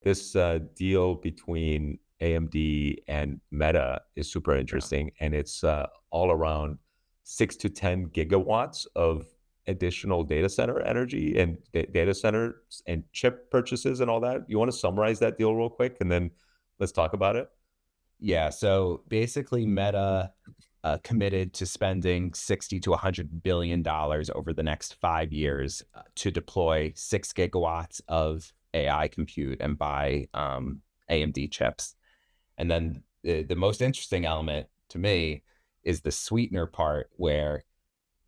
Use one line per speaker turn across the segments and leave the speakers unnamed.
this deal between AMD and Meta is super
Yeah.
interesting, and it's all around 6 to 10 gigawatts of additional data center energy and data centers and chip purchases and all that. You want to summarize that deal real quick, and then let's talk about it?
Yeah. So basically, Meta committed to spending 60 to $100 billion over the next 5 years to deploy 6 gigawatts of AI compute and buy AMD chips. And then the most interesting element to me is the sweetener part, where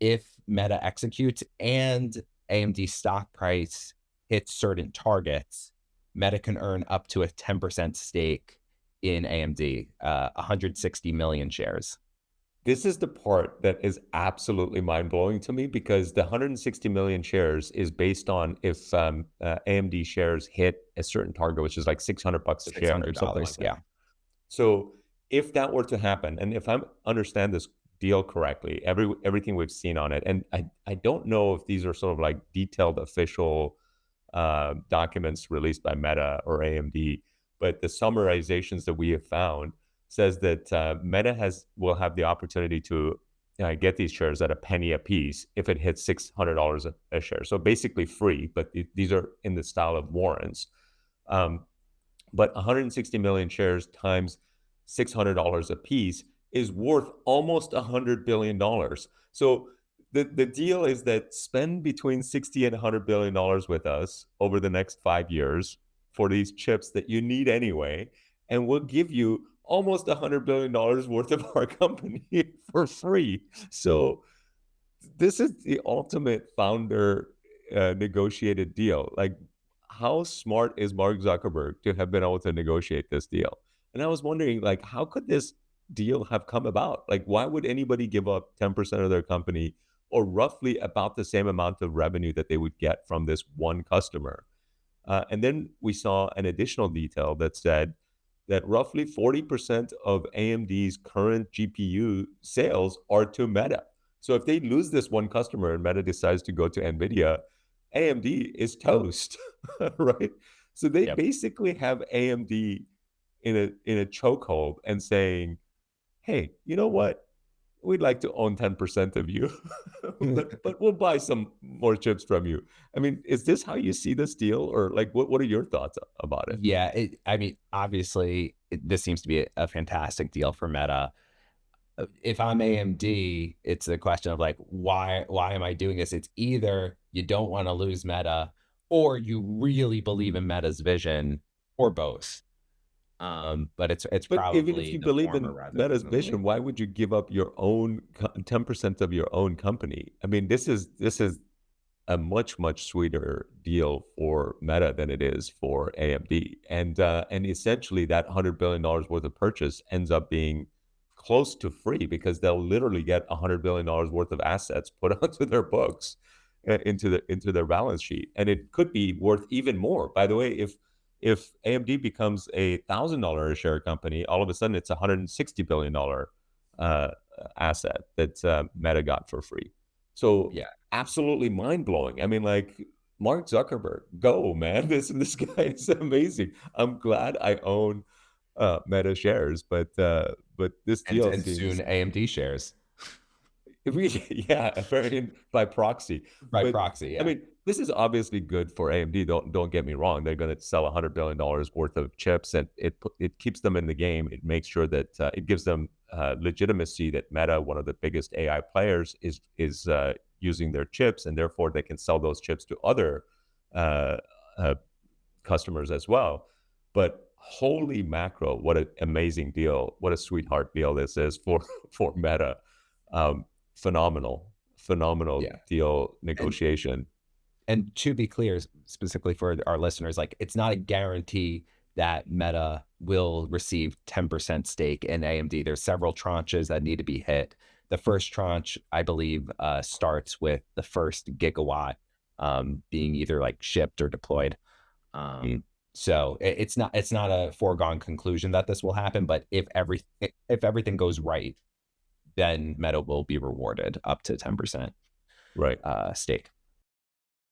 if Meta executes and AMD stock price hits certain targets, Meta can earn up to a 10% stake in AMD, 160 million shares.
This is the part that is absolutely mind-blowing to me because the 160 million shares is based on if AMD shares hit a certain target, which is like 600 bucks a share or something like
$600.
that.
Yeah.
So if that were to happen, and if I understand this deal correctly, everything we've seen on it, and I don't know if these are sort of like detailed official documents released by Meta or AMD, but the summarizations that we have found says that Meta will have the opportunity to get these shares at a penny a piece if it hits $600 a share. So basically free, but these are in the style of warrants. Um, but 160 million shares times $600 a piece is worth almost $100 billion. So the deal is that spend between 60 and $100 billion with us over the next 5 years for these chips that you need anyway, and we'll give you almost $100 billion worth of our company for free. So this is the ultimate founder negotiated deal. Like, how smart is Mark Zuckerberg to have been able to negotiate this deal? And I was wondering, like, how could this deal have come about? Like, why would anybody give up 10% of their company or roughly about the same amount of revenue that they would get from this one customer? And then we saw an additional detail that said that roughly 40% of AMD's current GPU sales are to Meta. So if they lose this one customer and Meta decides to go to Nvidia, AMD is toast, right? So they
Yep.
basically have AMD in a chokehold and saying, "Hey, you know what? We'd like to own 10% of you, but we'll buy some more chips from you." I mean, is this how you see this deal, or like what are your thoughts about it?
Yeah. I mean, obviously, this seems to be a fantastic deal for Meta. If I'm AMD, it's a question of like, why am I doing this? It's either you don't want to lose Meta, or you really believe in Meta's vision, or both. But it's
But even if
probably
you
the
believe
former
in
rather
Meta's
than the
vision,
later.
why would you give up your own 10% of your own company? I mean, this is a much sweeter deal for Meta than it is for AMD, and essentially that $100 billion worth of purchase ends up being close to free because they'll literally get $100 billion worth of assets put onto their books, into their balance sheet, and it could be worth even more. By the way, if AMD becomes $1,000 a share company, all of a sudden it's $160 billion uh, asset that Meta got for free. So
Yeah.
absolutely mind blowing. I mean, like, Mark Zuckerberg, go man! This guy is amazing. I'm glad I own Meta shares, but this
And
deal
and soon
seems
AMD shares
really, yeah, very by proxy.
by
But
proxy.
I
Yeah.
mean, this is obviously good for AMD. Don't get me wrong. They're going to sell $100 billion worth of chips, and it keeps them in the game. It makes sure that it gives them legitimacy that Meta, one of the biggest AI players, is using their chips, and therefore they can sell those chips to other uh, uh, customers as well. But holy macro, what an amazing deal! What a sweetheart deal this is for for Meta. Um, phenomenal
Yeah.
deal
And
negotiation.
and to be clear, specifically for our listeners, like, it's not a guarantee that Meta will receive 10% stake in AMD. There's several tranches that need to be hit. The first tranche, I believe, starts with the first gigawatt being either like shipped or deployed.
Mm.
So it's not a foregone conclusion that this will happen, but if everything goes right, then Meta will be rewarded up to 10%
Right.
stake.